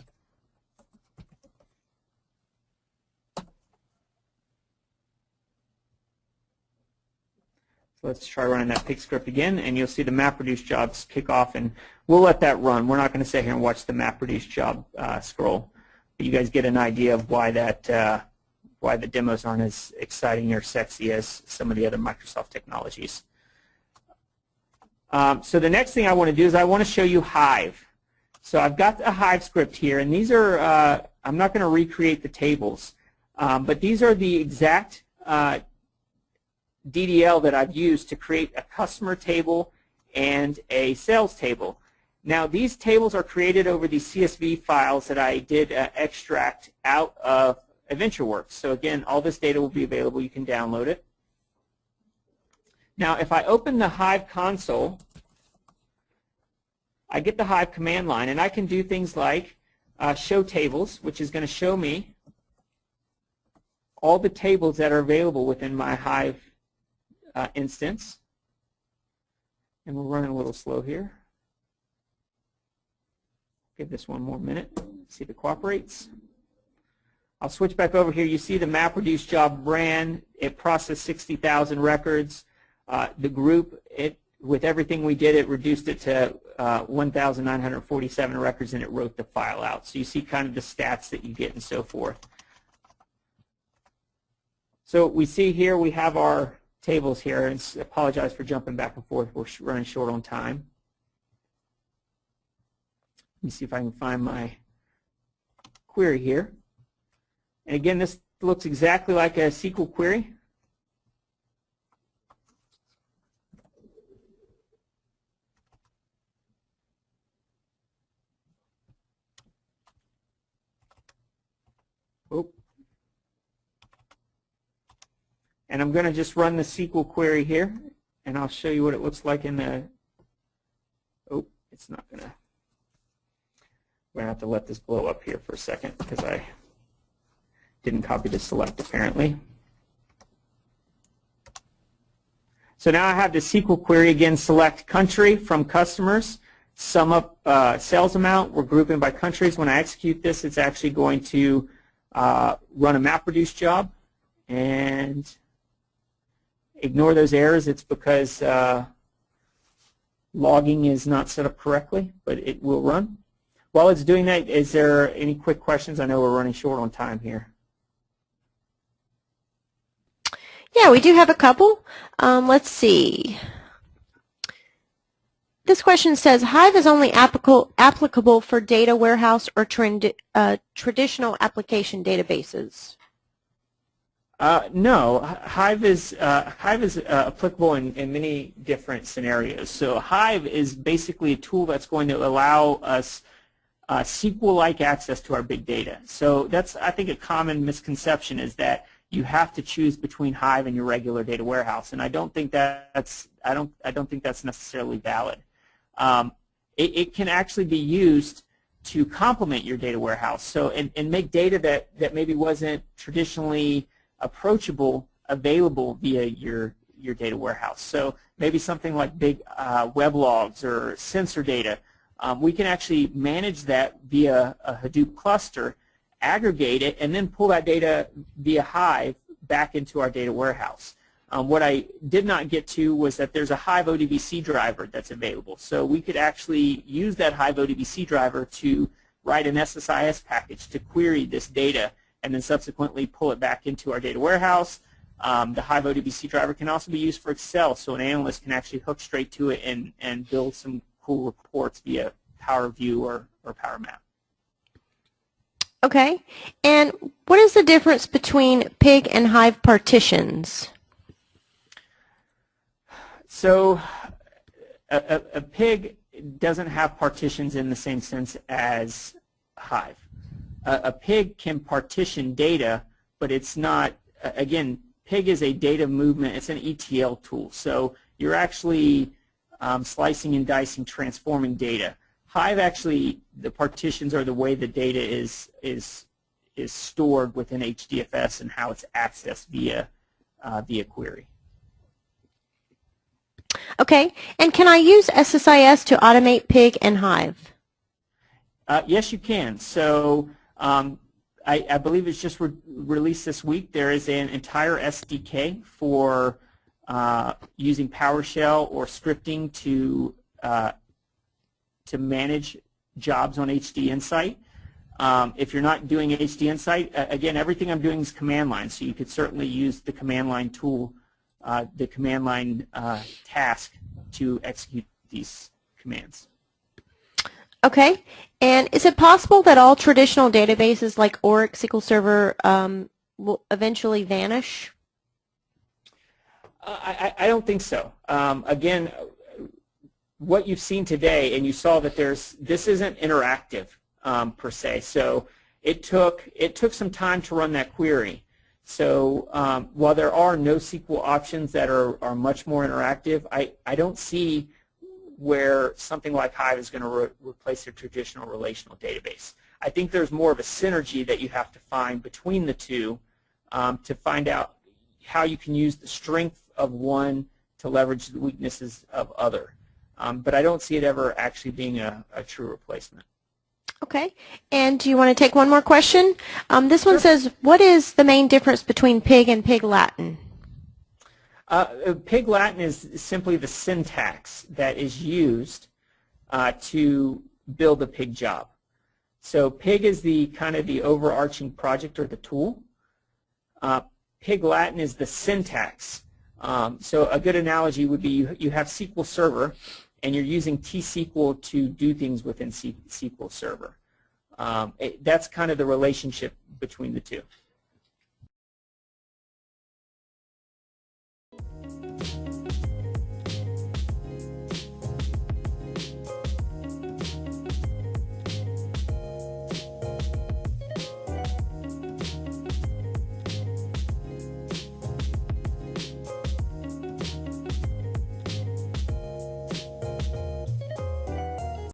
A: So let's try running that pig script again, and you'll see the MapReduce jobs kick off, and we'll let that run. We're not going to sit here and watch the MapReduce job scroll. But you guys get an idea of why that why the demos aren't as exciting or sexy as some of the other Microsoft technologies. So the next thing I want to do is I want to show you Hive. So I've got a Hive script here, and these are, I'm not going to recreate the tables, but these are the exact DDL that I've used to create a customer table and a sales table. Now these tables are created over these CSV files that I did extract out of AdventureWorks. So again, all this data will be available. You can download it. Now, if I open the Hive console, I get the Hive command line, and I can do things like show tables, which is going to show me all the tables that are available within my Hive instance. And we're running a little slow here. Give this one more minute, see if it cooperates. I'll switch back over here. You see the MapReduce job ran. It processed 60,000 records. The group, with everything we did, it reduced it to 1,947 records, and it wrote the file out. So you see kind of the stats that you get and so forth. So we see here we have our tables here, and I apologize for jumping back and forth. We're running short on time. Let me see if I can find my query here. And again, this looks exactly like a SQL query. And I'm going to just run the SQL query here, and I'll show you what it looks like in the, oh, it's not going to, we're going to have to let this blow up here for a second because I didn't copy the select apparently. So now I have the SQL query again, select country from customers, sum up sales amount, we're grouping by countries. When I execute this, it's actually going to run a MapReduce job, and ignore those errors. It's because logging is not set up correctly, but it will run. While it's doing that, is there any quick questions? I know we're running short on time here.
B: Yeah, we do have a couple. Let's see. This question says, Hive is only applicable for data warehouse or traditional application databases.
A: No, Hive is applicable in many different scenarios. So Hive is basically a tool that's going to allow us SQL-like access to our big data. So that's, I think, a common misconception is that you have to choose between Hive and your regular data warehouse, and I don't think that's necessarily valid. It can actually be used to complement your data warehouse. So and make data that maybe wasn't traditionally approachable available via your data warehouse. So maybe something like big web logs or sensor data. We can actually manage that via a Hadoop cluster, aggregate it, and then pull that data via Hive back into our data warehouse. What I did not get to was that there's a Hive ODBC driver that's available. So we could actually use that Hive ODBC driver to write an SSIS package to query this data and then subsequently pull it back into our data warehouse, The Hive ODBC driver can also be used for Excel, so an analyst can actually hook straight to it and build some cool reports via Power View or Power Map.
B: Okay. And what is the difference between Pig and Hive partitions?
A: So a Pig doesn't have partitions in the same sense as Hive. A Pig can partition data, but it's not, again, Pig is a data movement, it's an ETL tool. So you're actually slicing and dicing, transforming data. Hive actually, the partitions are the way the data is stored within HDFS and how it's accessed via query.
B: Okay, and can I use SSIS to automate Pig and Hive?
A: Yes, you can. So I believe it's just released this week. There is an entire SDK for using PowerShell or scripting to manage jobs on HD Insight. If you're not doing HD Insight, again, everything I'm doing is command line, so you could certainly use the command line tool, the command line task to execute these commands.
B: Okay, and is it possible that all traditional databases like Oracle SQL Server will eventually vanish?
A: I don't think so. Again, what you've seen today, and you saw that this isn't interactive per se. So it took some time to run that query. So while there are NoSQL options that are much more interactive, I don't see where something like Hive is going to replace a traditional relational database. I think there's more of a synergy that you have to find between the two to find out how you can use the strength of one to leverage the weaknesses of other. But I don't see it ever actually being a true replacement.
B: Okay, and do you want to take one more question? This one
A: Sure.
B: says, what is the main difference between Pig and Pig Latin?
A: Pig Latin is simply the syntax that is used to build a Pig job. So Pig is the kind of the overarching project or the tool. Pig Latin is the syntax. So a good analogy would be you have SQL Server, and you're using T-SQL to do things within SQL Server. That's kind of the relationship between the two.